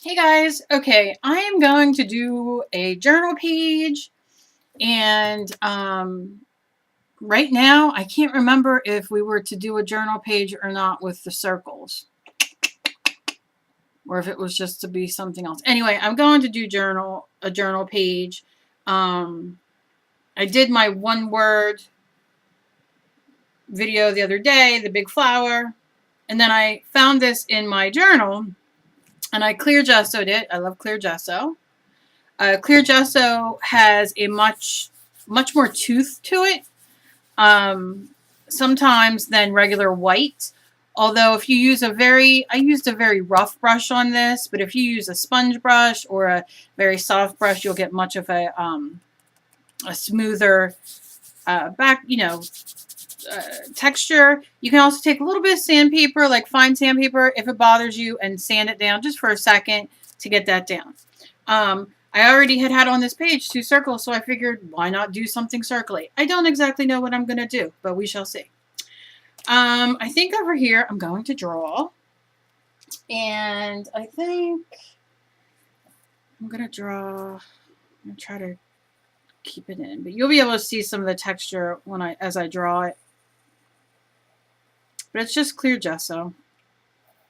Hey guys, okay, I am going to do a journal page, and right now I can't remember if we were to do a journal page or not with the circles, or if it was just to be something else. Anyway, I'm going to do a journal page. I did my one word video the other day, the big flower, and then I found this in my journal, and I clear gessoed it. I love clear gesso. Clear gesso has a much more tooth to it, sometimes than regular white. Although if you use I used a very rough brush on this, but if you use a sponge brush or a very soft brush, you'll get much of a smoother back, texture. You can also take a little bit of sandpaper, like fine sandpaper, if it bothers you, and sand it down just for a second to get that down. I already had on this page 2 circles, so I figured why not do something circly. I don't exactly know what I'm going to do, but we shall see. I think over here I'm going to draw, and I think I'm going to draw. I'm going to try to keep it in, but you'll be able to see some of the texture as I draw it. But it's just clear gesso.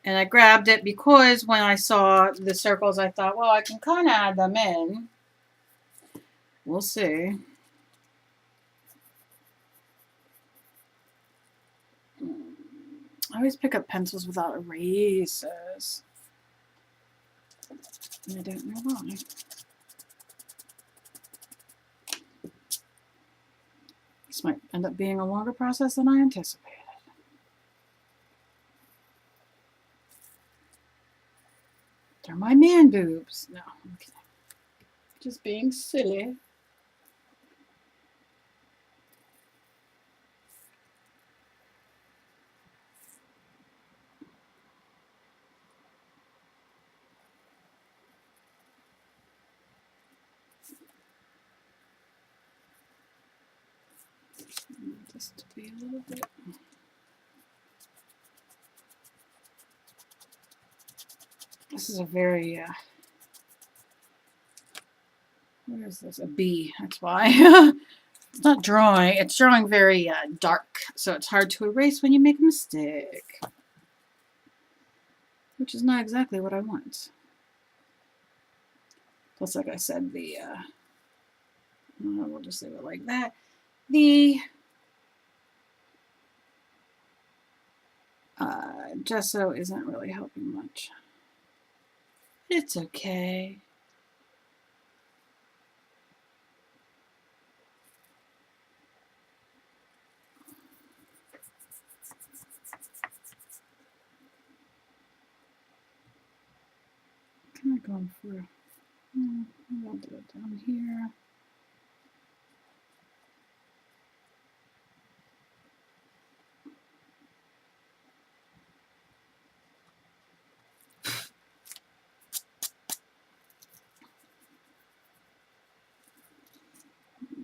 And I grabbed it because when I saw the circles, I thought, well, I can kind of add them in. We'll see. I always pick up pencils without erasers. And I don't know why. This might end up being a longer process than I anticipated. They're my man boobs. No, I'm kidding. Just being silly. Just to be a little bit. This is a very, what is this? A B. That's why. It's not drawing. It's drawing very dark, so it's hard to erase when you make a mistake. Which is not exactly what I want. Plus, like I said, we'll just leave it like that. The gesso isn't really helping much. It's okay. Kind of going for, I'll do it down here.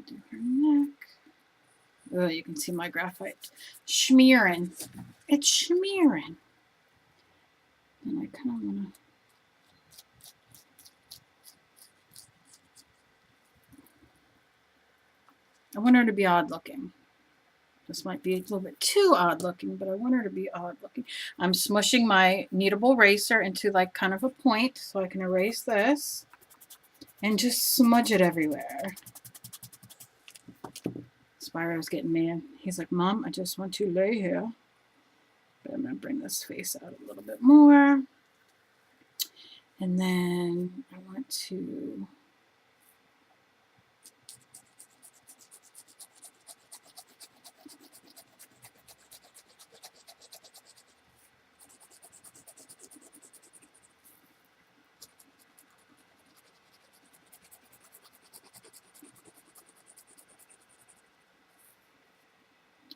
Do her neck. Oh, you can see my graphite smearing. It's smearing. And I kind of want to. I want her to be odd looking. This might be a little bit too odd looking, but I want her to be odd looking. I'm smushing my kneadable eraser into like kind of a point so I can erase this and just smudge it everywhere. Spyro's getting mad. He's like, Mom, I just want to lay here. But I'm going to bring this face out a little bit more. And then I want to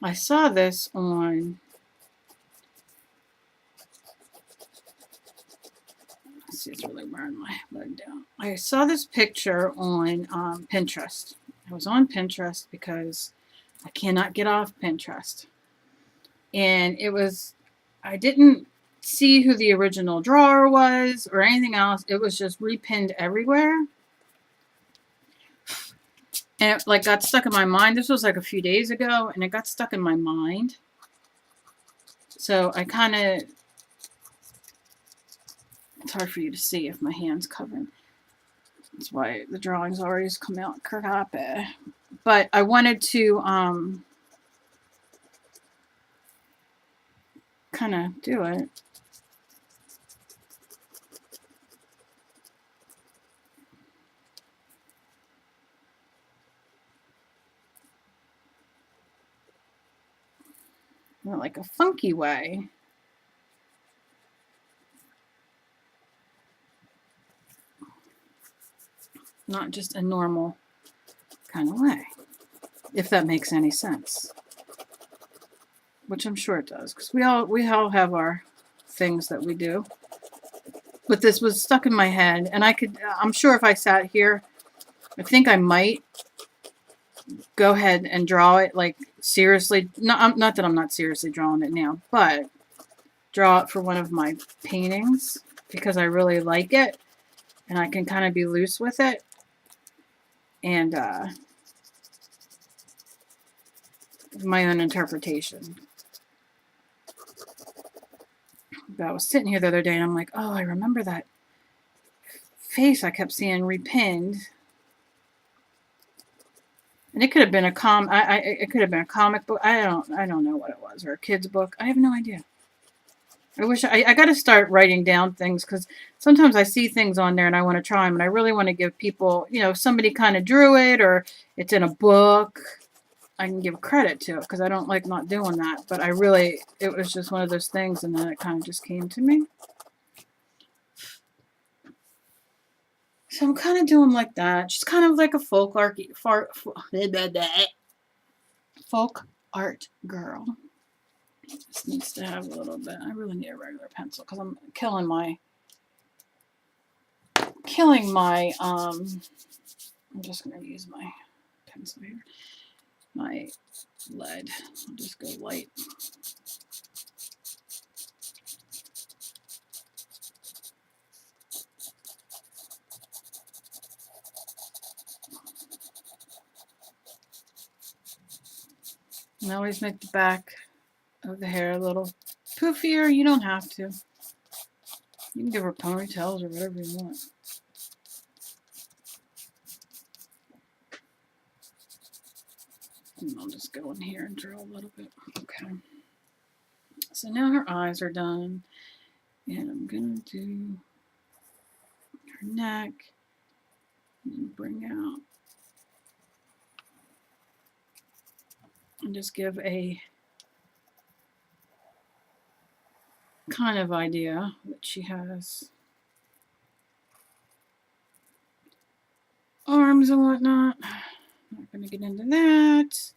I saw this on, let's see, it's really wearing my leg down. I saw this picture on Pinterest. I was on Pinterest because I cannot get off Pinterest. And it was, I didn't see who the original drawer was or anything else. It was just repinned everywhere. And it like got stuck in my mind. This was like a few days ago, and it got stuck in my mind. So I kind of, it's hard for you to see if my hand's covered. That's why the drawings always come out crappy. But I wanted to kind of do it. In like a funky way. Not just a normal kind of way, if that makes any sense. Which I'm sure it does, because we all have our things that we do. But this was stuck in my head, and I'm sure if I sat here, I think I might go ahead and draw it, like, seriously. Not that I'm not seriously drawing it now, but draw it for one of my paintings, because I really like it, and I can kind of be loose with it. And my own interpretation. But I was sitting here the other day, and I'm like, oh, I remember that face I kept seeing repinned. And it could have been a it could have been a comic book. I don't know what it was, or a kid's book. I have no idea. I wish I got to start writing down things, because sometimes I see things on there and I want to try them, and I really want to give people, you know, if somebody kind of drew it or it's in a book, I can give credit to it, because I don't like not doing that. But it was just one of those things, and then it kind of just came to me. So I'm kind of doing like that. She's kind of like a folk art girl. This needs to have a little bit. I really need a regular pencil, because I'm killing my I'm just going to use my pencil here. My lead. I'll just go light. And I always make the back of the hair a little poofier. You don't have to. You can give her ponytails or whatever you want. And I'll just go in here and draw a little bit. Okay. So now her eyes are done. And I'm going to do her neck. And bring out. And just give a kind of idea that she has arms and whatnot. Not going to get into that.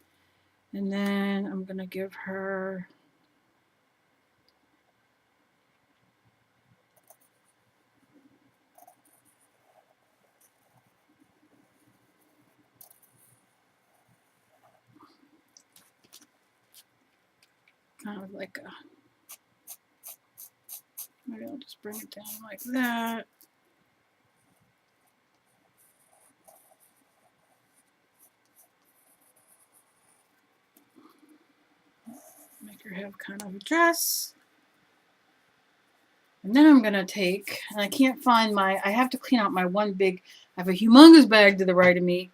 And then I'm going to give her kind of like a, maybe I'll just bring it down like that. Make her have kind of a dress. And then I'm going to take, and I can't find I have to clean out my one big, I have a humongous bag to the right of me.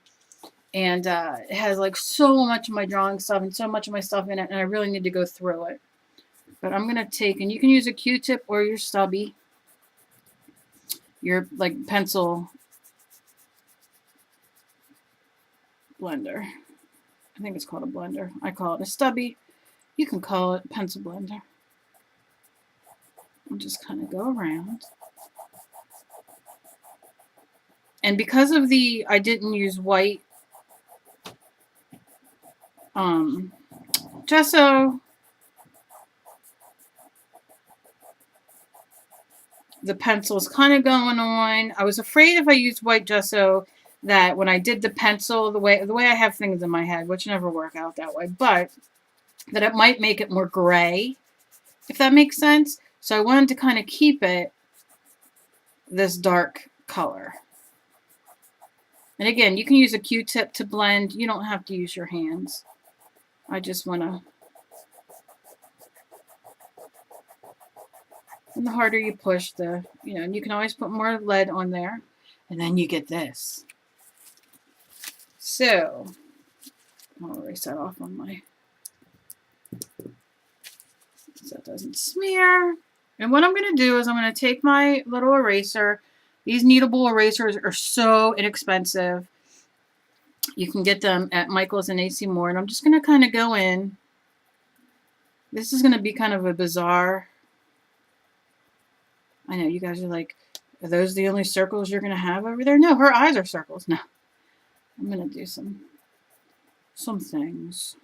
And it has like so much of my drawing stuff and so much of my stuff in it. And I really need to go through it. But I'm going to take, and you can use a Q-tip or your stubby. Your like pencil blender. I think it's called a blender. I call it a stubby. You can call it a pencil blender. I'll just kind of go around. And because of I didn't use white gesso, the pencil is kind of going on. I was afraid if I used white gesso that when I did the pencil, the way I have things in my head, which never work out that way, but that it might make it more gray, if that makes sense. So I wanted to kind of keep it this dark color. And again, you can use a Q-tip to blend. You don't have to use your hands. I just want to. And the harder you push, the, and you can always put more lead on there. And then you get this. So, I'll erase that off on my, so it doesn't smear. And what I'm going to do is I'm going to take my little eraser. These kneadable erasers are so inexpensive. You can get them at Michael's and AC Moore. And I'm just going to kind of go in. This is going to be kind of a bizarre. I know you guys are like, are those the only circles you're going to have over there? No, her eyes are circles. No. I'm going to do some things.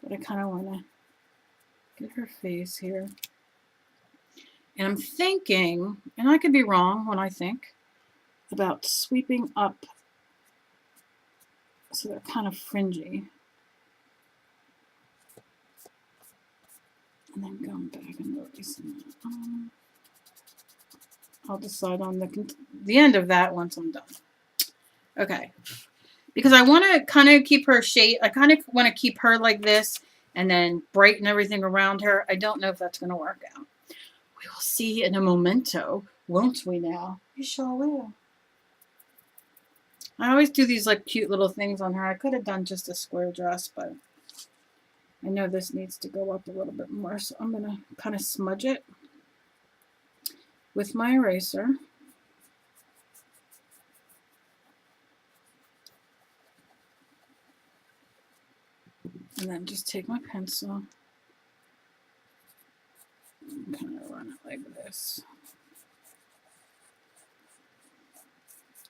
But I kind of want to get her face here. And I'm thinking, and I could be wrong when I think, about sweeping up so they're kind of fringy. And then going back and erasing that. I'll decide on the end of that once I'm done. Okay. Because I want to kind of keep her shade. I kind of want to keep her like this and then brighten everything around her. I don't know if that's going to work out. We will see in a momento, won't we now? We sure will. I always do these like cute little things on her. I could have done just a square dress, but I know this needs to go up a little bit more. So I'm going to kind of smudge it with my eraser. And then just take my pencil and kind of run it like this.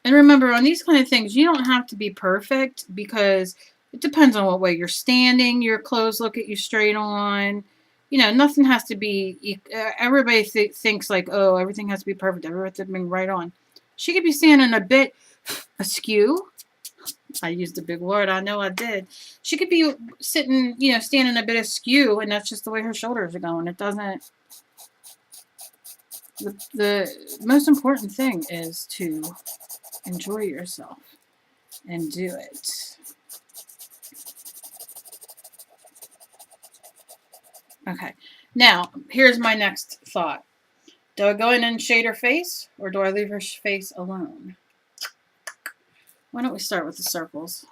And remember, on these kind of things, you don't have to be perfect because it depends on what way you're standing. Your clothes look at you straight on. Nothing has to be, everybody thinks like, oh, everything has to be perfect. Everything has to be right on. She could be standing a bit askew. I used a big word. I know I did. She could be sitting, standing a bit askew, and that's just the way her shoulders are going. It doesn't. The most important thing is to enjoy yourself and do it. Okay. Now, here's my next thought. Do I go in and shade her face, or do I leave her face alone? Why don't we start with the circles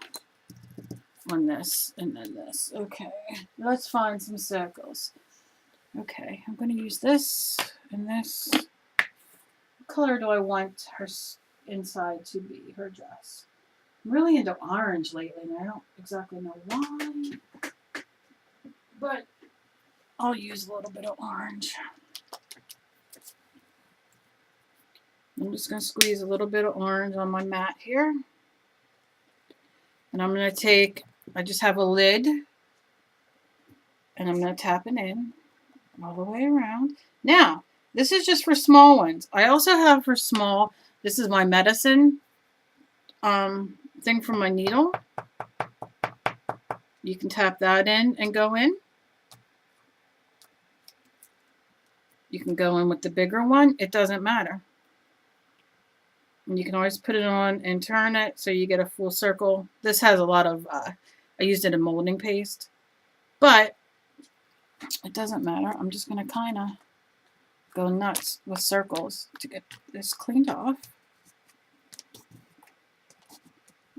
on this and then this? Okay, let's find some circles. Okay, I'm going to use this and this. What color do I want her inside to be, her dress? I'm really into orange lately, and I don't exactly know why, but I'll use a little bit of orange. I'm just going to squeeze a little bit of orange on my mat here. And I'm going to take, I just have a lid, and I'm going to tap it in all the way around. Now, this is just for small ones. I also have for small, this is my medicine thing from my needle. You can tap that in and go in. You can go in with the bigger one. It doesn't matter. And you can always put it on and turn it so you get a full circle. This has a lot of, I used it in molding paste. But it doesn't matter. I'm just going to kind of go nuts with circles to get this cleaned off.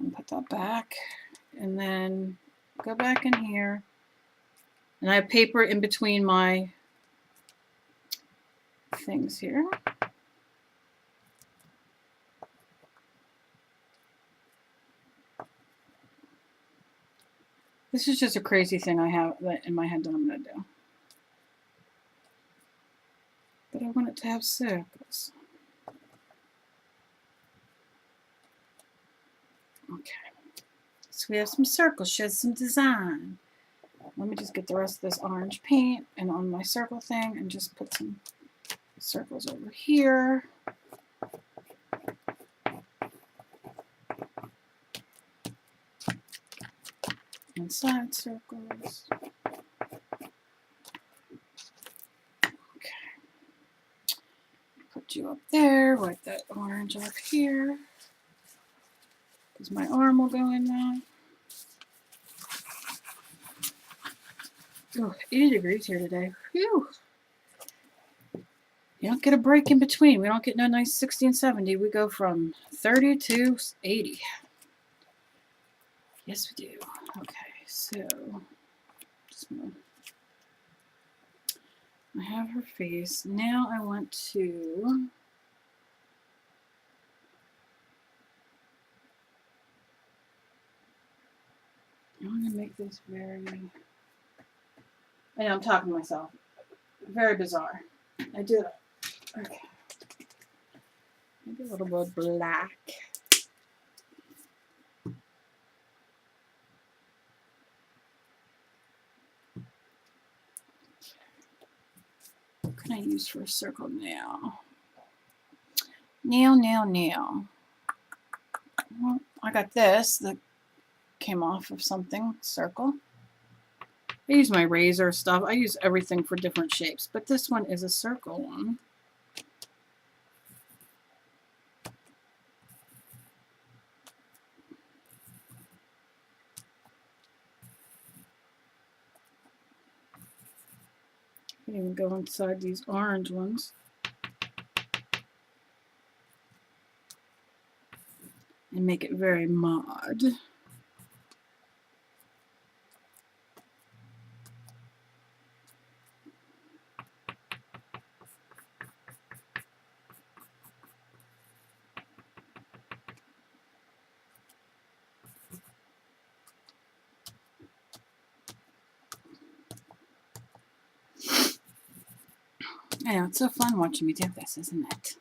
And put that back. And then go back in here. And I have paper in between my things here. This is just a crazy thing I have in my head that I'm going to do. But I want it to have circles. Okay. So we have some circles, shows some design. Let me just get the rest of this orange paint and on my circle thing and just put some circles over here. And side circles. put you up there, wipe that orange off here, because my arm will go in that. Oh, 80 degrees here today. Whew. You don't get a break in between. We don't get no nice 60 and 70. We go from 30 to 80. Yes, we do. Okay, so just gonna, I have her face. Now I want to I'm going to make this very, I know I'm talking to myself, very bizarre. I do that. Okay. Maybe a little bit black. What can I use for a circle now? Now. Well, I got this that came off of something, circle. I use my razor stuff. I use everything for different shapes, but this one is a circle one. I can even go inside these orange ones. And make it very mod. I know, it's so fun watching me do this, isn't it?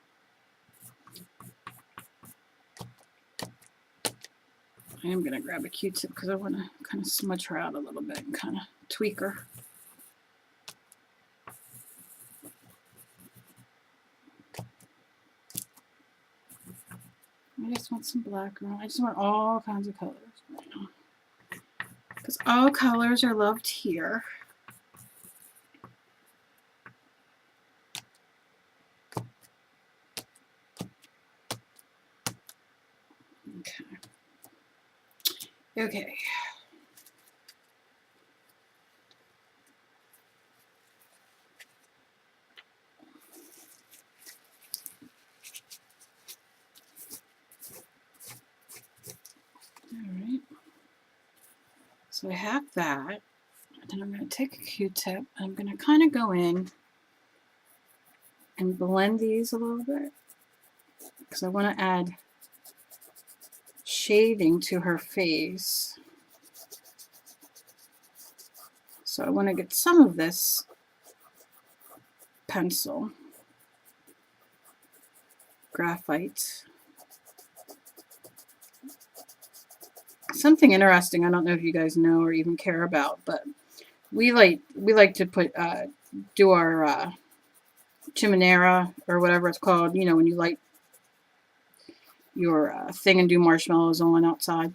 I am going to grab a Q-tip because I want to kind of smudge her out a little bit and kind of tweak her. I just want some black around. I just want all kinds of colors right now. Because all colors are loved here. Okay. Alright. So I have that. And then I'm going to take a Q-tip. I'm going to kind of go in and blend these a little bit. Because I want to add shading to her face. So I want to get some of this pencil, graphite. Something interesting, I don't know if you guys know or even care about, but we like to put do our chimenea or whatever it's called, you know, when you light your thing and do marshmallows on outside.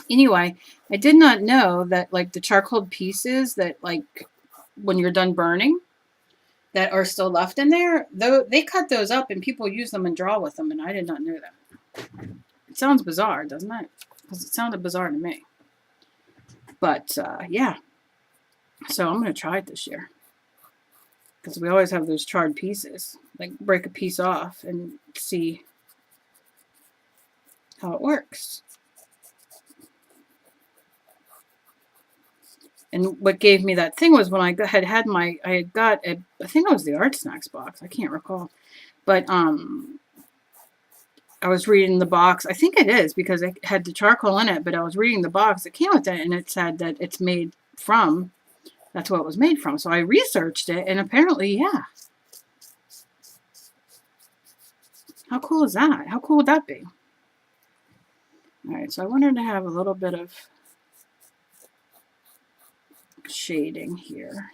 Anyway, I did not know that like the charcoal pieces that like when you're done burning that are still left in there, though they cut those up and people use them and draw with them, and I did not know that. It sounds bizarre, doesn't it? Because it sounded bizarre to me. But yeah, so I'm going to try it this year. Because we always have those charred pieces. Like break a piece off and see how it works. And what gave me that thing was when I got I think it was the Art Snacks box. I can't recall. But I was reading the box. I think it is because it had the charcoal in it, but I was reading the box that came with it, and it said that it's made from, that's what it was made from. So I researched it, and apparently, yeah. How cool is that? How cool would that be? All right, so I wanted to have a little bit of shading here.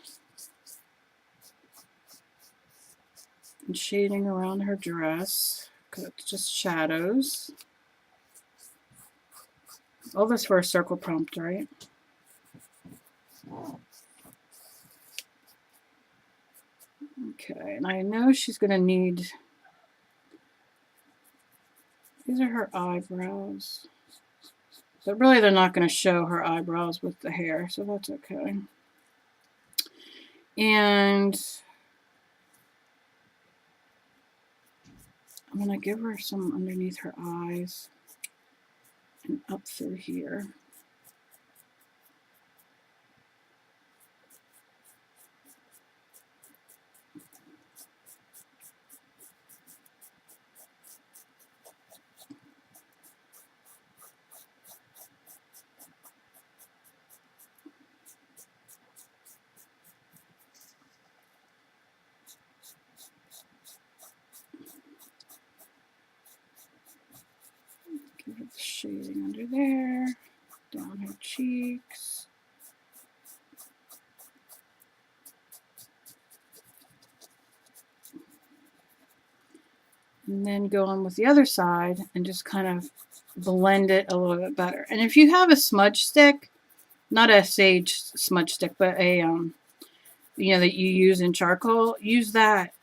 And shading around her dress, because it's just shadows. All this for a circle prompt, right? Okay, and I know she's going to need These are her eyebrows. But really they're not going to show her eyebrows with the hair, so that's okay. And I'm going to give her some underneath her eyes and up through here. Give it the shading under there, down her cheeks. And then go on with the other side and just kind of blend it a little bit better. And if you have a smudge stick, not a sage smudge stick, but a, you know, that you use in charcoal, use that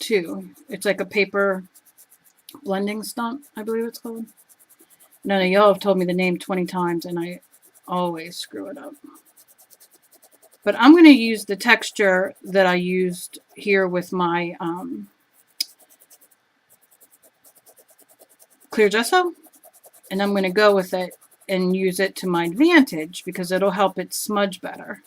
too. It's like a paper blending stump, I believe it's called. No, y'all have told me the name 20 times and I always screw it up. But I'm going to use the texture that I used here with my clear gesso. And I'm going to go with it and use it to my advantage because it'll help it smudge better.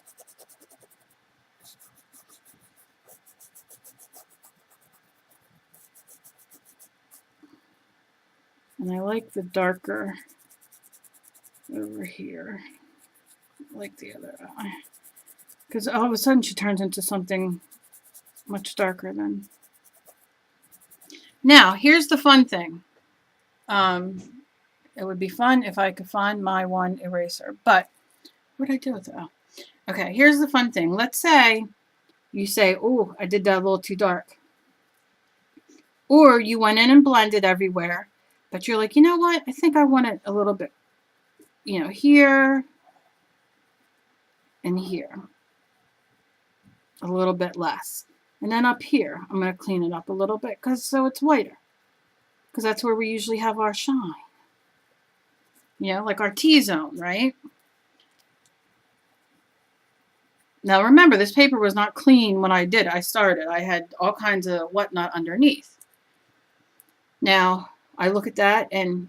And I like the darker over here, like the other eye. Because all of a sudden she turns into something much darker then. Now, here's the fun thing. It would be fun if I could find my one eraser. But what did I do with it? Oh. Okay, here's the fun thing. Let's say you say, oh, I did that a little too dark. Or you went in and blended everywhere. But you're like, you know what? I think I want it a little bit, you know, here and here. A little bit less. And then up here, I'm going to clean it up a little bit because so it's whiter. Because that's where we usually have our shine. You know, like our T-zone, right? Now remember, this paper was not clean when I did. I started. I had all kinds of whatnot underneath. Now, I look at that and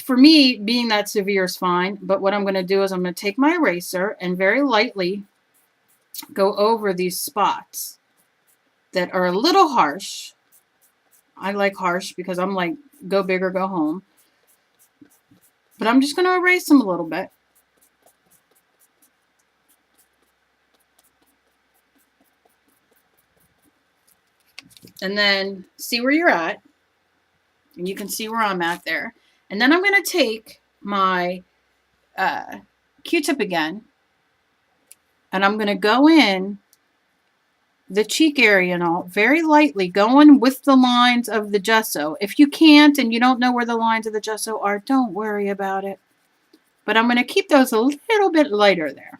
for me, being that severe is fine. But what I'm going to do is I'm going to take my eraser and very lightly go over these spots that are a little harsh. I like harsh because I'm like, go big or go home. But I'm just going to erase them a little bit. And then see where you're at. And you can see where I'm at there. And then I'm going to take my Q-tip again. And I'm going to go in the cheek area and all, very lightly, going with the lines of the gesso. If you can't and you don't know where the lines of the gesso are, don't worry about it. But I'm going to keep those a little bit lighter there.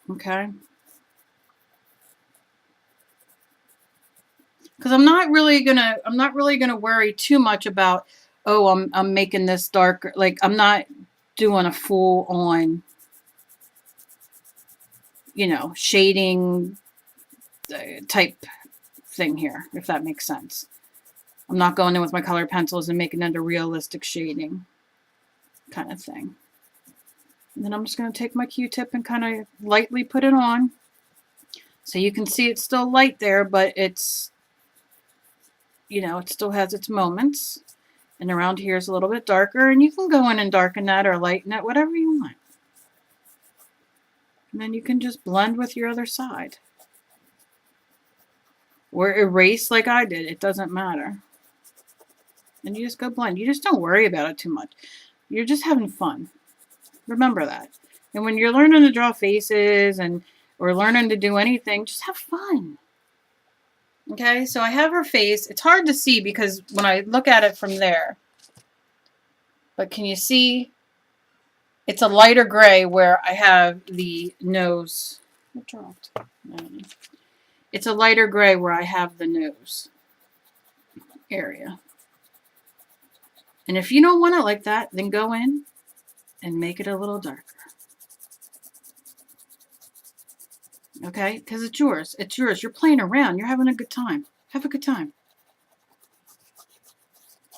Okay. Because I'm not really gonna worry too much about, oh, I'm making this darker. Like I'm not doing a full on, you know, shading type thing here, if that makes sense. I'm not going in with my colored pencils and making it a realistic shading kind of thing. And then I'm just going to take my Q-tip and kind of lightly put it on. So you can see it's still light there, but it's, you know, it still has its moments. And around here is a little bit darker, and you can go in and darken that or lighten it, whatever you want. And then you can just blend with your other side. Or erase like I did. It doesn't matter. And you just go blend. You just don't worry about it too much. You're just having fun. Remember that. And when you're learning to draw faces or learning to do anything, just have fun. Okay, so I have her face. It's hard to see because when I look at it from there, but can you see? It's a lighter gray where I have the nose. It dropped. It's a lighter gray where I have the nose area. And if you don't want it like that, then go in and make it a little darker. Okay? Because it's yours. It's yours. You're playing around. You're having a good time. Have a good time.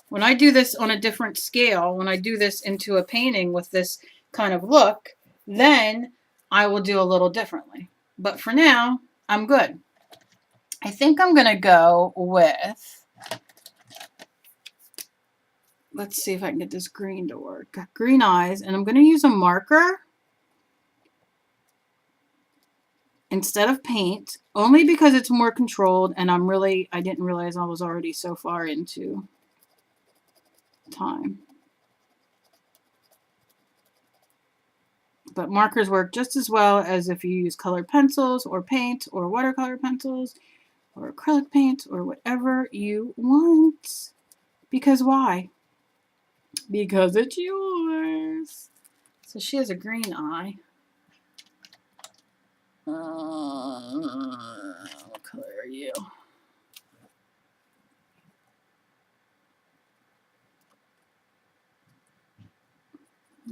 When I do this on a different scale, when I do this into a painting with this kind of look, then I will do a little differently. But for now, I'm good. I think I'm going to go with, let's see if I can get this green to work. Got green eyes, and I'm going to use a marker instead of paint, only because it's more controlled, and I didn't realize I was already so far into time. But markers work just as well as if you use colored pencils or paint or watercolor pencils or acrylic paint or whatever you want. Because why? Because it's yours. So she has a green eye. What color are you?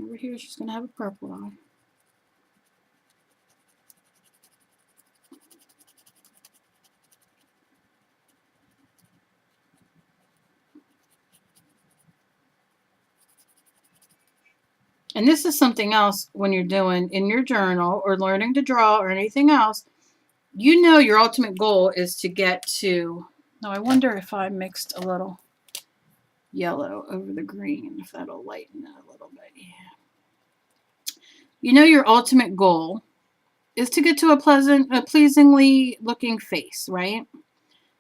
Over here, she's going to have a purple eye. And this is something else when you're doing in your journal or learning to draw or anything else. You know your ultimate goal is to get to... Now, I wonder if I mixed a little yellow over the green, if that'll lighten it a little bit. Yeah. You know your ultimate goal is to get to a pleasingly looking face, right?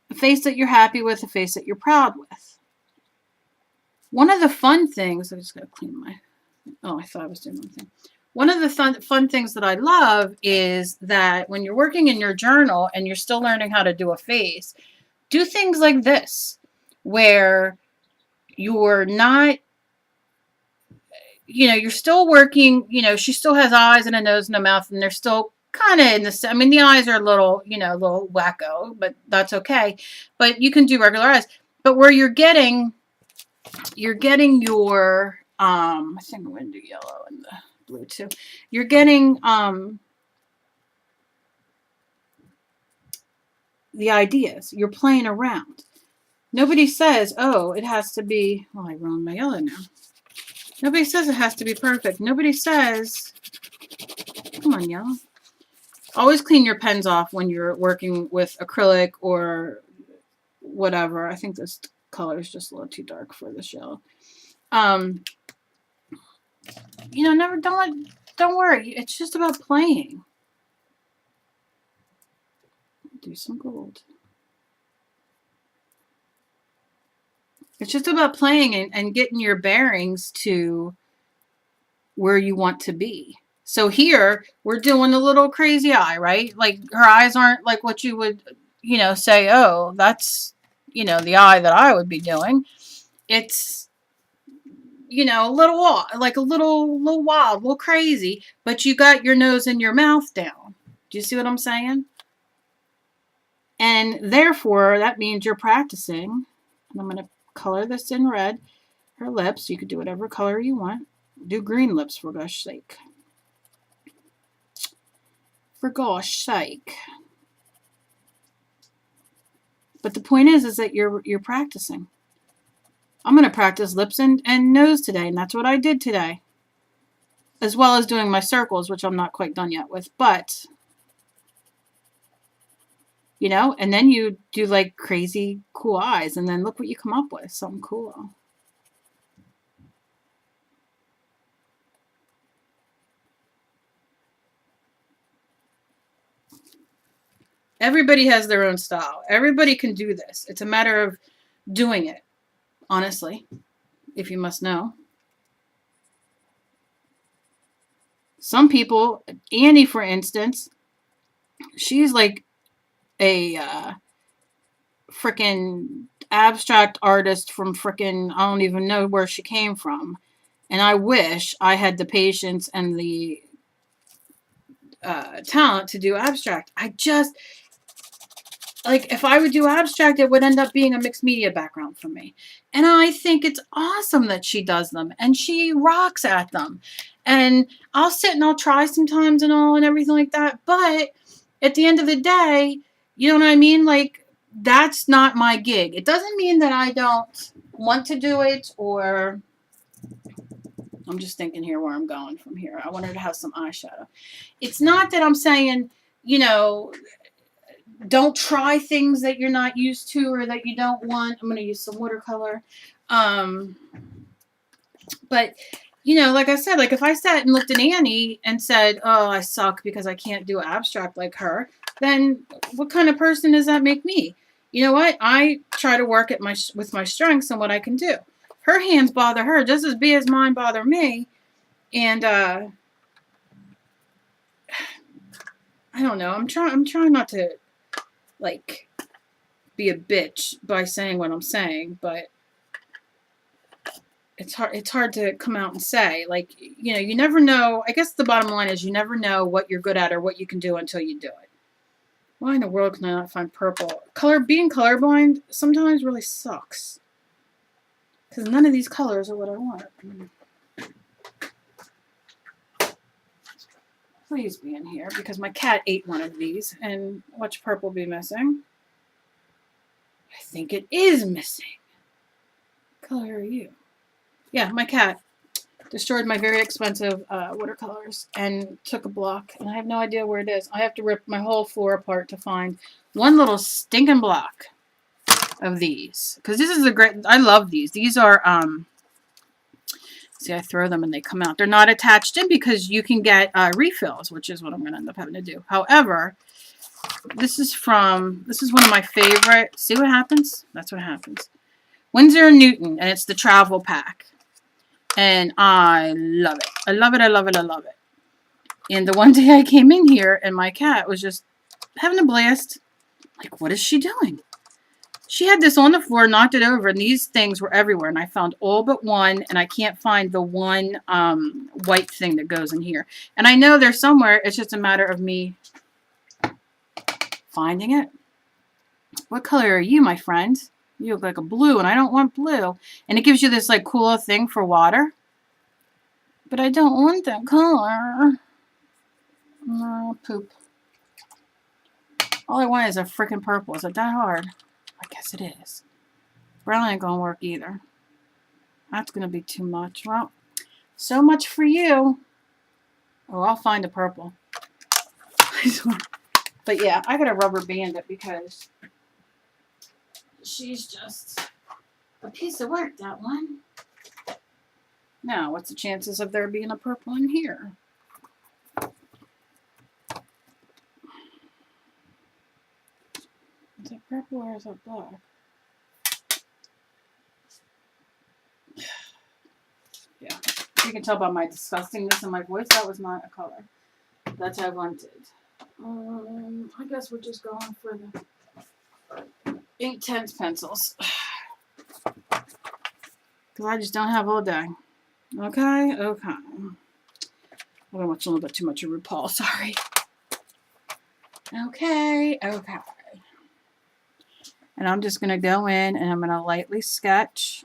A face that you're happy with, a face that you're proud with. One of the fun things... I just got to clean my... Oh, I thought I was doing one thing. One of the fun things that I love is that when you're working in your journal and you're still learning how to do a face, do things like this, where you're not, you're still working, she still has eyes and a nose and a mouth, and they're still kind of in the, I mean, the eyes are a little, a little wacko, but that's okay. But you can do regular eyes. But where you're getting your, I think I'm going to do yellow and the blue too. You're getting the ideas. You're playing around. Nobody says, oh, it has to be, well, I ruined my yellow now. Nobody says it has to be perfect. Nobody says, come on, yellow. Always clean your pens off when you're working with acrylic or whatever. I think this color is just a little too dark for this yellow. Never, don't worry. It's just about playing. Do some gold. It's just about playing and getting your bearings to where you want to be. So here, we're doing a little crazy eye, right? Like, her eyes aren't like what you would, say, oh, that's, the eye that I would be doing. It's, a little like a little wild, a little crazy, but you got your nose and your mouth down. Do you see what I'm saying? And therefore, that means you're practicing. And I'm going to color this in red. Her lips, you could do whatever color you want. Do green lips, for gosh sake. For gosh sake. But the point is that you're practicing. I'm going to practice lips and nose today, and that's what I did today. As well as doing my circles, which I'm not quite done yet with. But, and then you do like crazy cool eyes, and then look what you come up with. Something cool. Everybody has their own style. Everybody can do this. It's a matter of doing it, honestly, if you must know. Some people, Annie, for instance, she's like a frickin' abstract artist from frickin', I don't even know where she came from. And I wish I had the patience and the talent to do abstract. like, if I would do abstract, it would end up being a mixed media background for me. And I think it's awesome that she does them, and she rocks at them. And I'll sit and I'll try sometimes and all and everything like that. But at the end of the day, you know what I mean? Like, that's not my gig. It doesn't mean that I don't want to do it, or I'm just thinking here where I'm going from here. I want her to have some eyeshadow. It's not that I'm saying, you know, don't try things that you're not used to or that you don't want. I'm going to use some watercolor. But, you know, like I said, like if I sat and looked at Annie and said, oh, I suck because I can't do abstract like her, then what kind of person does that make me? You know what? I try to work at with my strengths and what I can do. Her hands bother her just as bad as mine bother me. And I don't know. I'm trying not to like be a bitch by saying what I'm saying, but it's hard to come out and say. Like, you know, you never know. I guess the bottom line is you never know what you're good at or what you can do until you do it. Why in the world can I not find purple? Being colorblind sometimes really sucks. Because none of these colors are what I want. Please be in here, because my cat ate one of these, and watch purple be missing. I think it is missing. What color are you? Yeah, my cat destroyed my very expensive watercolors and took a block, and I have no idea where it is. I have to rip my whole floor apart to find one little stinking block of these, because this is a great, I love these. These are, see, I throw them and they come out. They're not attached in because you can get refills, which is what I'm going to end up having to do. However, this is one of my favorite. See what happens? That's what happens. Winsor & Newton, and it's the travel pack. And I love it. I love it, I love it, I love it. And the one day I came in here and my cat was just having a blast. Like, what is she doing? She had this on the floor, knocked it over, and these things were everywhere. And I found all but one, and I can't find the one white thing that goes in here. And I know they're somewhere. It's just a matter of me finding it. What color are you, my friend? You look like a blue, and I don't want blue. And it gives you this, like, cool thing for water. But I don't want that color. No, poop. All I want is a freaking purple. Is it that hard? I guess it is. Brown ain't gonna work either. That's gonna be too much. Well, so much for you. Oh, I'll find a purple. But yeah, I gotta rubber band it because she's just a piece of work, that one. Now, what's the chances of there being a purple in here? Is it purple or is it black? Yeah, you can tell by my disgustingness in my voice, that was not a color that I wanted. I guess we're just going for the Inktense pencils. Because I just don't have all day. Okay, okay. I'm going to watch a little bit too much of RuPaul, sorry. Okay, okay. And I'm just going to go in and I'm going to lightly sketch.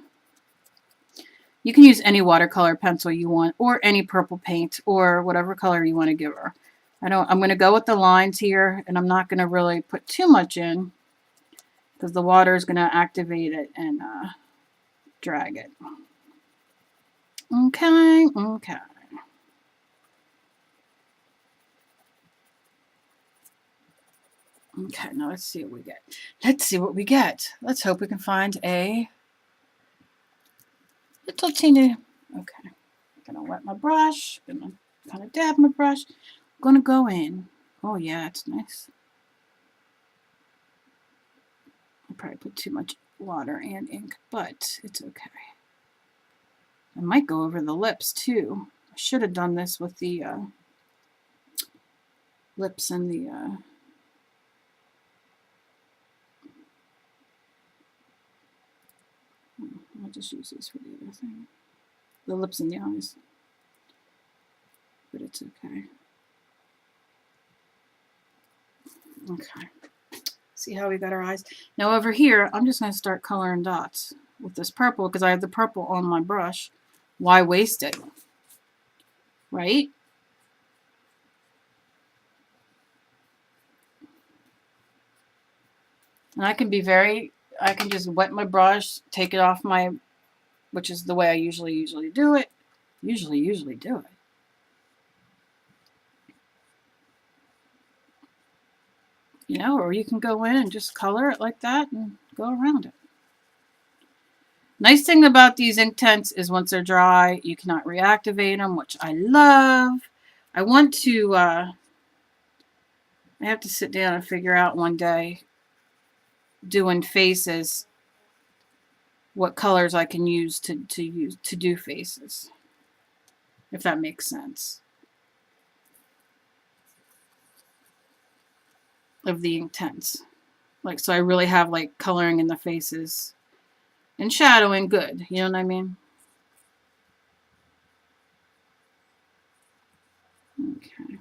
You can use any watercolor pencil you want, or any purple paint, or whatever color you want to give her. I'm going to go with the lines here, and I'm not going to really put too much in, because the water is going to activate it and drag it. Okay, okay. Okay, now let's see what we get. Let's see what we get. Let's hope we can find a little teeny. Okay, I'm gonna wet my brush. Gonna kind of dab my brush. I'm gonna go in. Oh yeah, it's nice. I probably put too much water and ink, but it's okay. I might go over the lips too. I should have done this with the lips and the I'll just use these for the other thing. The lips and the eyes. But it's okay. Okay. See how we got our eyes? Now over here, I'm just going to start coloring dots with this purple because I have the purple on my brush. Why waste it? Right? And I can just wet my brush, take it off my, which is the way I usually do it. Usually do it. You know, or you can go in and just color it like that and go around it. Nice thing about these Inktense is once they're dry, you cannot reactivate them, which I love. I want to, I have to sit down and figure out one day, doing faces, what colors I can use to do faces, if that makes sense, of the Inktense. Like, so I really have like coloring in the faces and shadowing good, you know what I mean? Okay.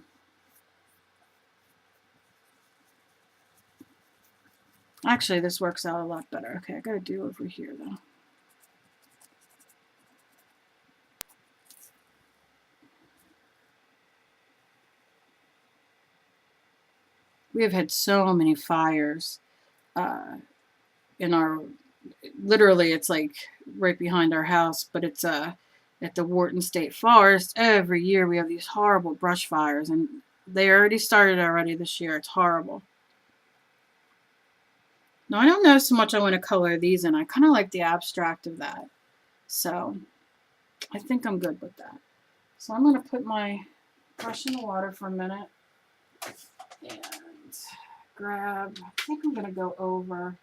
Actually, this works out a lot better. Okay, I gotta do over here though. We have had so many fires in our, literally it's like right behind our house, but it's at the Wharton State Forest. Every year we have these horrible brush fires, and they already started already this year. It's horrible. Now, I don't know so much I want to color these in. I kind of like the abstract of that. So I think I'm good with that. So I'm going to put my brush in the water for a minute and grab, I think I'm going to go over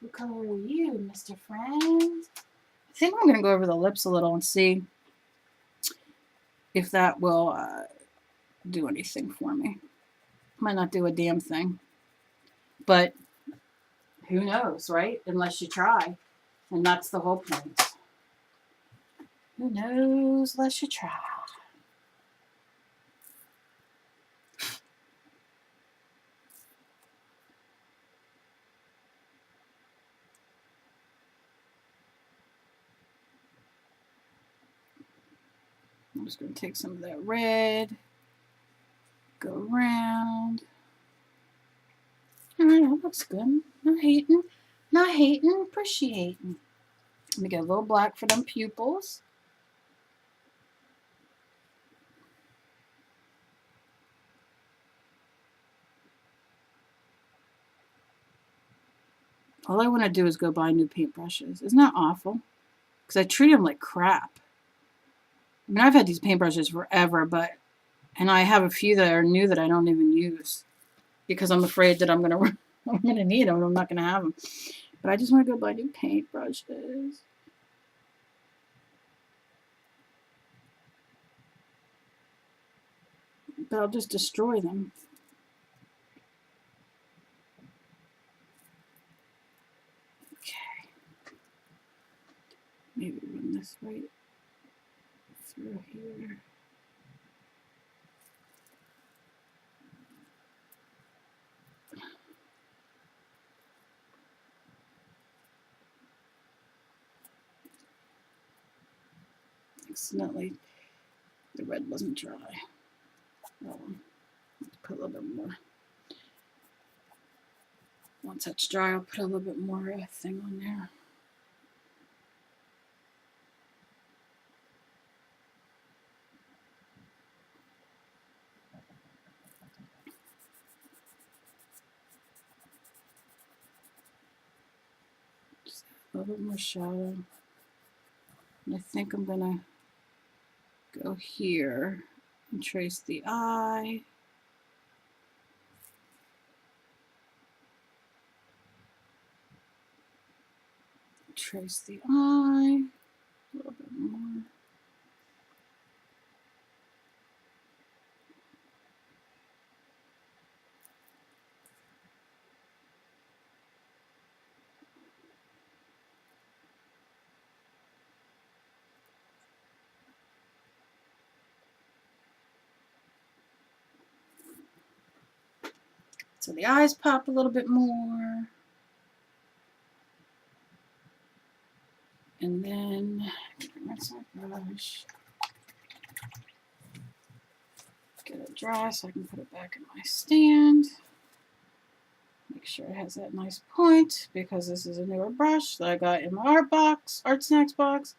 what color are you, Mr. Friend? I think I'm going to go over the lips a little and see if that will do anything for me. Might not do a damn thing. But who knows, right? Unless you try. And that's the whole point. Who knows unless you try. I'm just going to take some of that red, go around. All right, that looks good. Not hating, appreciating. Let me get a little black for them pupils. All I want to do is go buy new paintbrushes. Isn't that awful? Because I treat them like crap. I mean, I've had these paintbrushes forever, and I have a few that are new that I don't even use because I'm afraid that I'm gonna need them and I'm not gonna have them. But I just want to go buy new paintbrushes. But I'll just destroy them. Okay. Maybe run this right through here. Accidentally, the red wasn't dry. Put a little bit more. Once that's dry, I'll put a little bit more thing on there. Just a little bit more shadow. And I think I'm gonna go here and trace the eye. Trace the eye. A little bit more. So the eyes pop a little bit more. And then rinse my brush. Get it dry so I can put it back in my stand. Make sure it has that nice point because this is a newer brush that I got in my art snacks box.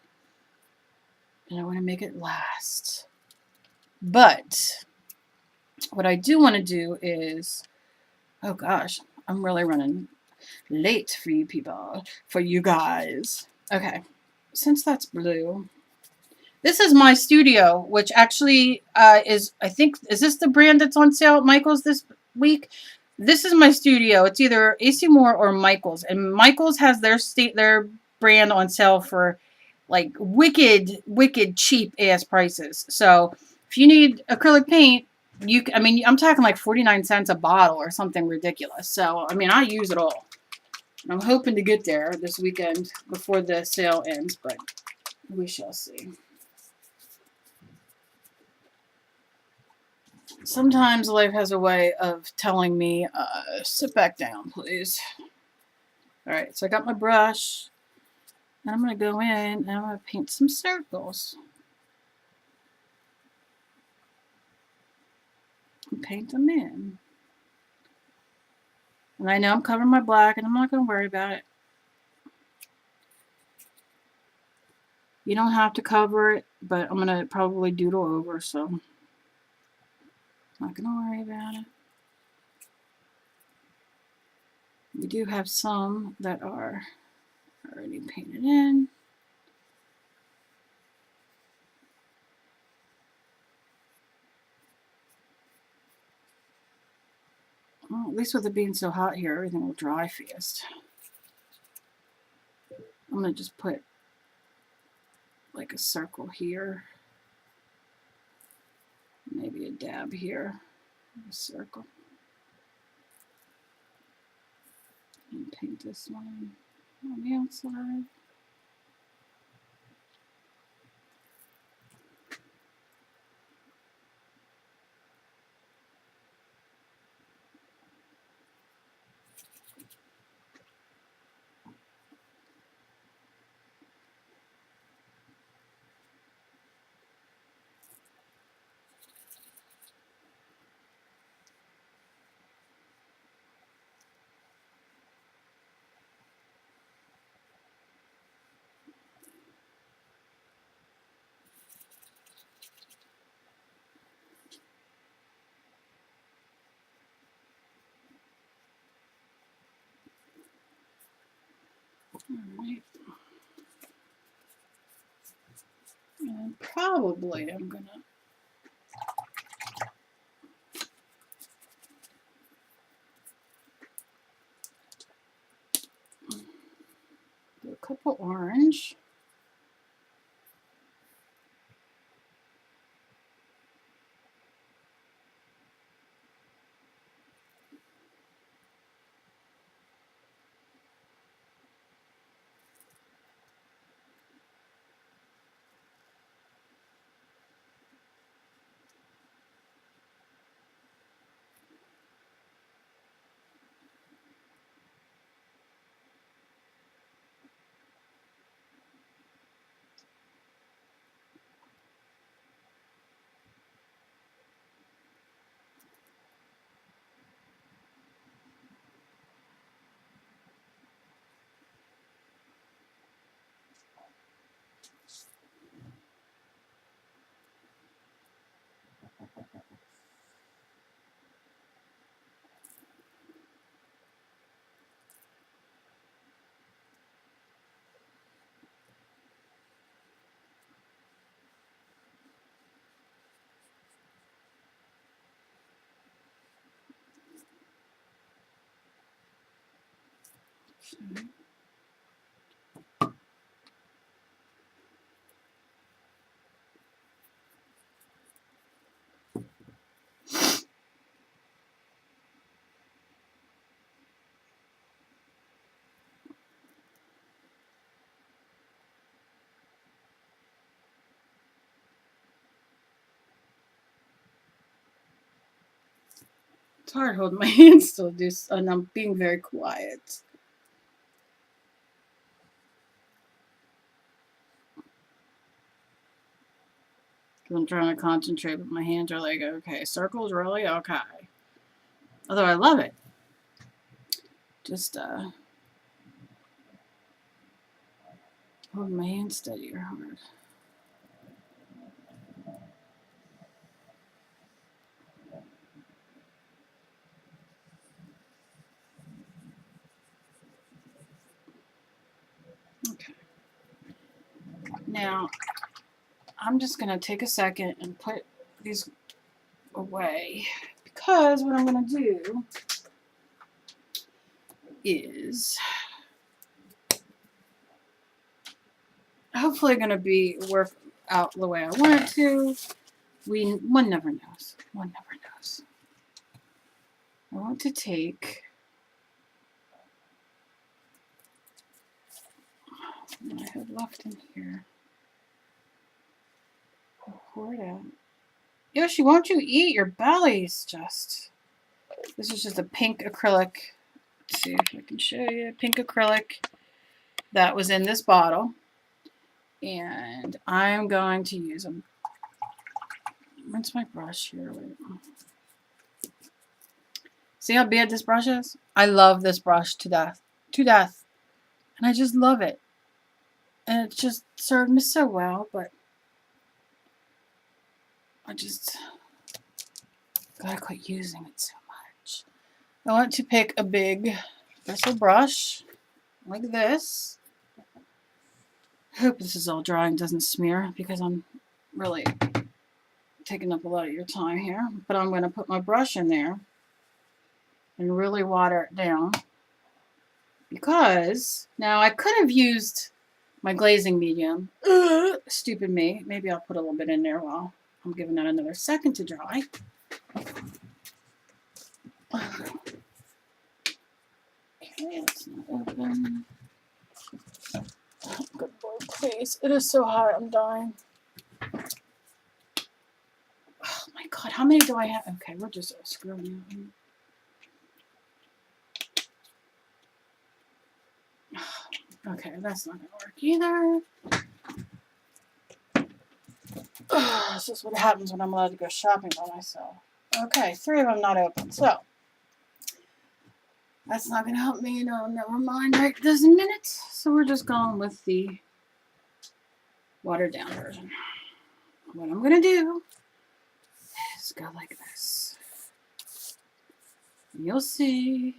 And I want to make it last. But what I do want to do is, oh gosh, I'm really running late for you people, for you guys. Okay, since that's blue, this is my studio, which actually is, I think, is this the brand that's on sale at Michael's this week? This is my studio. It's either AC Moore or Michael's, and Michael's has their brand on sale for like wicked cheap ass prices. So if you need acrylic paint, I mean, I'm talking like 49 cents a bottle or something ridiculous. So I mean, I use it all. I'm hoping to get there this weekend before the sale ends, but we shall see. Sometimes life has a way of telling me, sit back down, please. All right, so I got my brush, and I'm going to go in, and I'm going to paint some circles. And paint them in. And I know I'm covering my black, and I'm not going to worry about it. You don't have to cover it, but I'm going to probably doodle over, so I'm not going to worry about it. We do have some that are already painted in. Well, at least with it being so hot here, everything will dry fast. I'm going to just put like a circle here. Maybe a dab here. A circle. And paint this one on the outside. Alright. And probably I'm gonna do a couple orange. Okay. It's hard holding my hands still, and I'm being very quiet. I'm trying to concentrate, but my hands are like, okay, circles, really? Okay. Although I love it. Just, hold my hands steady or hard. Okay. Now, I'm just going to take a second and put these away, because what I'm going to do is hopefully going to work out the way I want it to. One never knows. One never knows. I want to take what I have left in here. I'll pour it out. Yoshi, won't you eat? Your belly's just... This is just a pink acrylic. Let's see if I can show you. Pink acrylic that was in this bottle. And I'm going to use them. Rinse my brush here. Wait. See how bad this brush is? I love this brush to death. To death. And I just love it. And it just served me so well, but I just gotta quit using it so much. I want to pick a big bristle brush like this. I hope this is all dry and doesn't smear, because I'm really taking up a lot of your time here. But I'm going to put my brush in there and really water it down, because now I could have used my glazing medium. Stupid me. Maybe I'll put a little bit in there while I'm giving that another second to dry. Okay, let's not open. Good boy, please. It is so hot, I'm dying. Oh my god, how many do I have? Okay, we're just screwing out. Okay, that's not gonna work either. This is what happens when I'm allowed to go shopping by myself. Okay, 3 of them not open, so that's not gonna help me, never mind right this minute. So we're just going with the watered down version. What I'm gonna do is go like this. You'll see.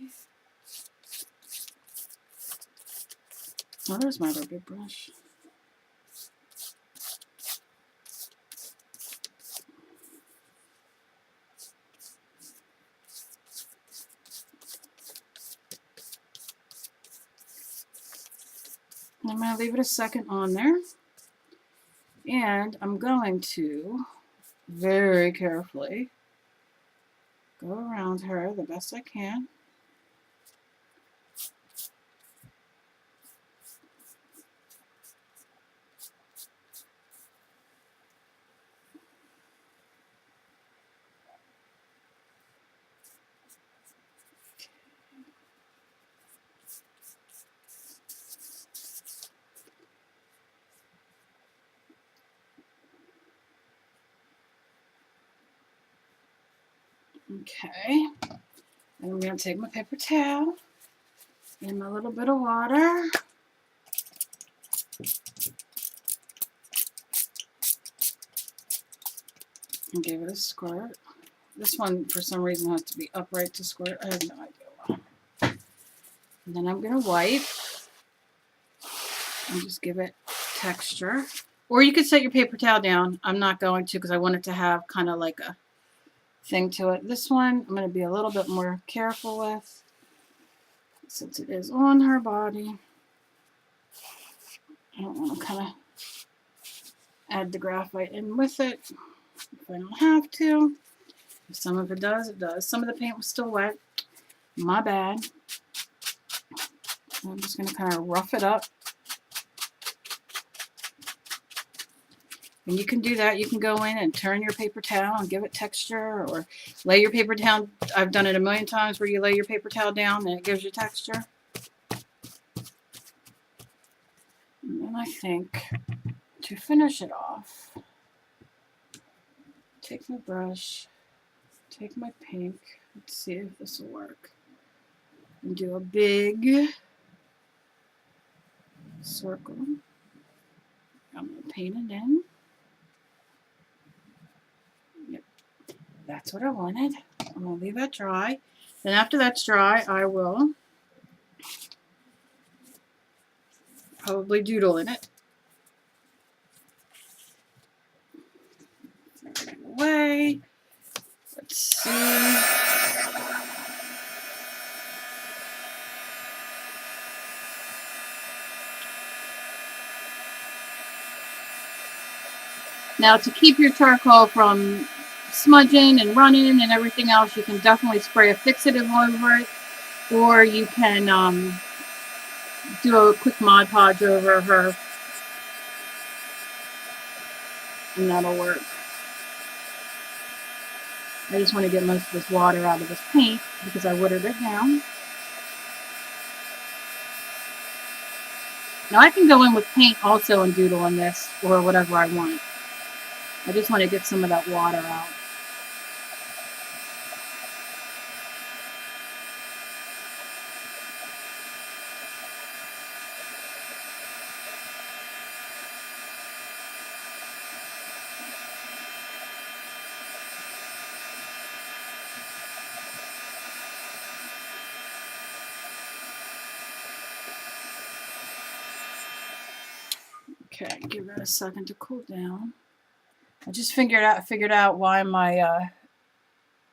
Oh, there's my other big brush. I'm going to leave it a second on there. And I'm going to very carefully go around her the best I can. Okay, and I'm going to take my paper towel and my little bit of water. And give it a squirt. This one, for some reason, has to be upright to squirt. I have no idea why. And then I'm going to wipe and just give it texture. Or you could set your paper towel down. I'm not going to, because I want it to have kind of like a thing to it. This one I'm going to be a little bit more careful with, since it is on her body. I don't want to kind of add the graphite in with it if I don't have to. If some of it does, it does. Some of the paint was still wet. My bad. I'm just going to kind of rough it up. And you can do that. You can go in and turn your paper towel and give it texture, or lay your paper towel. I've done it a million times where you lay your paper towel down and it gives you texture. And then I think to finish it off, take my brush, take my pink, let's see if this will work, and do a big circle. I'm going to paint it in. Yep, that's what I wanted. I'm going to leave that dry. Then after that's dry, I will probably doodle in it. Throw it away. Let's see. Now, to keep your charcoal from smudging and running and everything else, you can definitely spray a fixative over it, or you can do a quick Mod Podge over her, and that'll work. I just want to get most of this water out of this paint because I watered it down. Now I can go in with paint also and doodle on this or whatever I want. I just want to get some of that water out. Okay, give it a second to cool down. I just figured out why my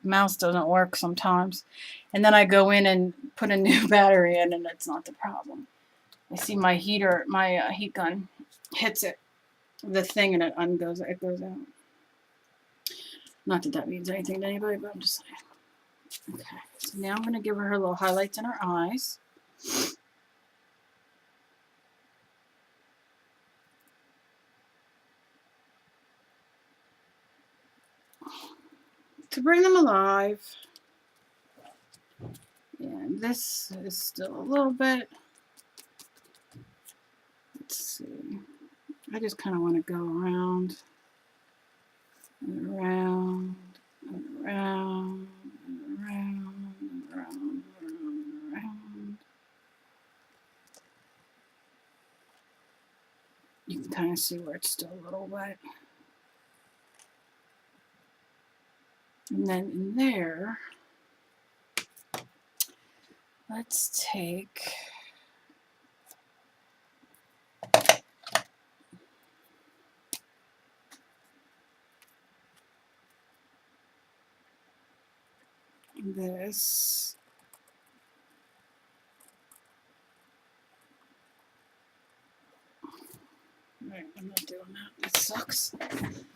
mouse doesn't work sometimes, and then I go in and put a new battery in, and it's not the problem. I see my heater, my heat gun hits it, the thing, and it goes out. Not that that means anything to anybody, but I'm just saying. Okay, so now I'm going to give her little highlights in her eyes. To bring them alive. And this is still a little bit. Let's see. I just kind of want to go around and around and around and around and around and around. You can kind of see where it's still a little wet. And then in there, let's take this. Right, I'm not doing that. That sucks.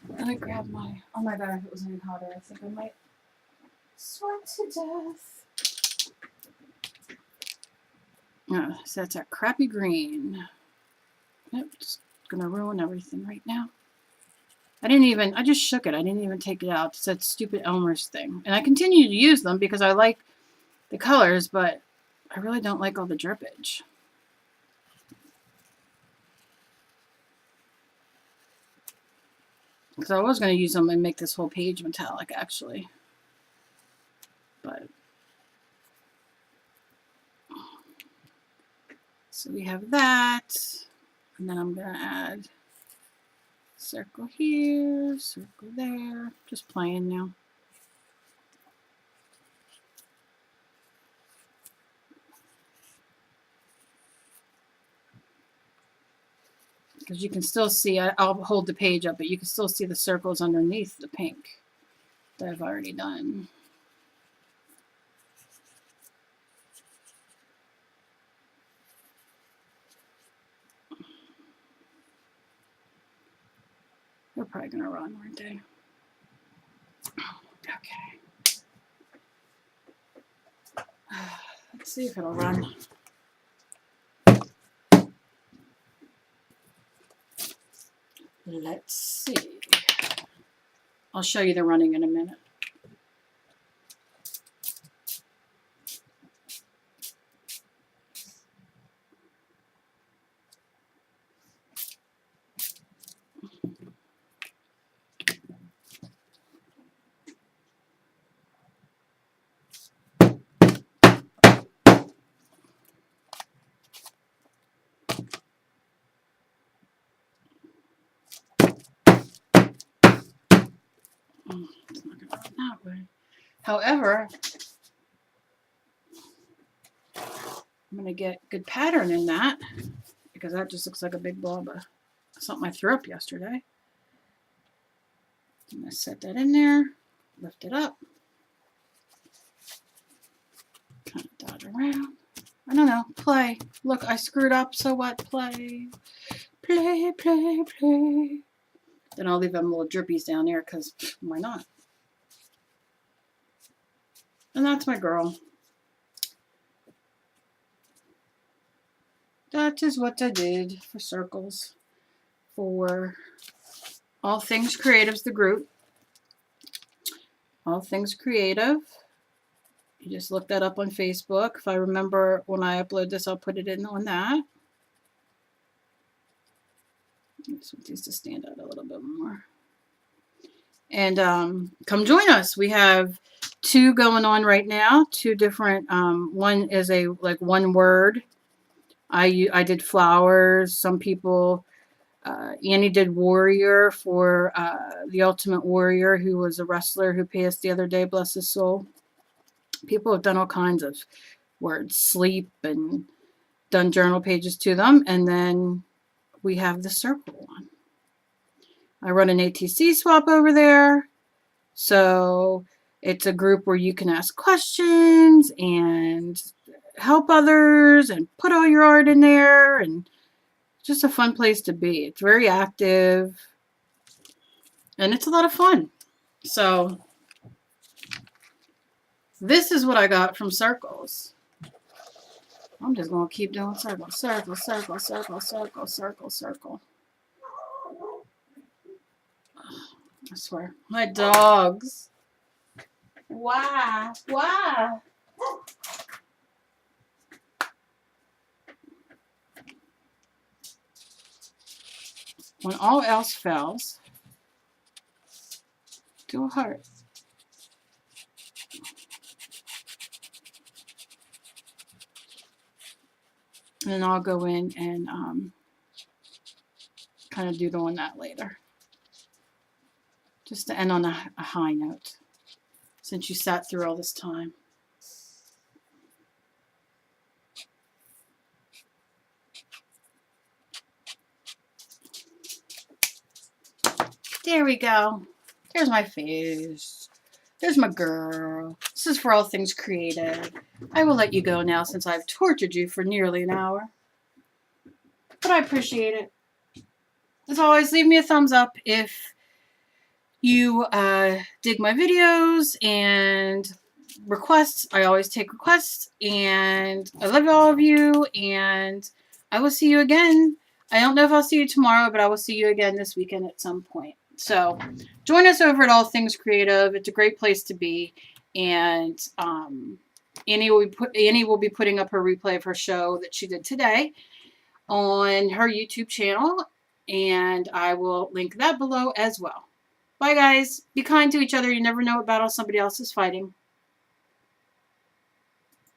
Let me grab my. Oh my god, if it was any hotter, I think I might sweat to death. So that's a crappy green. Yep, just gonna ruin everything right now. I just shook it. I didn't even take it out. It's that stupid Elmer's thing. And I continue to use them because I like the colors, but I really don't like all the drippage. Because I was going to use them and make this whole page metallic, actually. But so we have that. And then I'm going to add circle here, circle there. Just playing now. Because you can still see, I'll hold the page up, but you can still see the circles underneath the pink that I've already done. They're probably going to run, aren't they? Okay. Let's see if it'll run. Let's see. I'll show you the running in a minute. It's not going to run that way. However, I'm going to get good pattern in that because that just looks like a big blob of something I threw up yesterday. I'm going to set that in there, lift it up, kind of dot around. I don't know, play. Look, I screwed up, so what? Play. Play, play, play. Then I'll leave them little drippies down there because why not? And that's my girl. That is what I did for circles for All Things Creative's the group. All Things Creative. You just look that up on Facebook. If I remember when I upload this, I'll put it in on that. I just want these to stand out a little bit more. And come join us. We have 2 going on right now. 2 different. One is a one word. I did flowers. Some people. Annie did warrior for the Ultimate Warrior, who was a wrestler who passed the other day. Bless his soul. People have done all kinds of words, sleep, and done journal pages to them. And then we have the circle one. I run an ATC swap over there. So it's a group where you can ask questions and help others and put all your art in there. And just a fun place to be. It's very active. And it's a lot of fun. So this is what I got from circles. I'm just going to keep doing circle, circle, circle, circle, circle, circle, circle. I swear. My dogs. Why? Why? When all else fails, do a heart. And then I'll go in and kind of doodle on that later. Just to end on a high note, since you sat through all this time. There we go. There's my face. There's my girl. This is for All Things Creative. I will let you go now since I've tortured you for nearly an hour. But I appreciate it. As always, leave me a thumbs up if you dig my videos and requests. I always take requests. And I love all of you. And I will see you again. I don't know if I'll see you tomorrow, but I will see you again this weekend at some point. So join us over at All Things Creative. It's a great place to be. And Annie will be putting up her replay of her show that she did today on her YouTube channel. And I will link that below as well. Bye, guys. Be kind to each other. You never know what battle somebody else is fighting.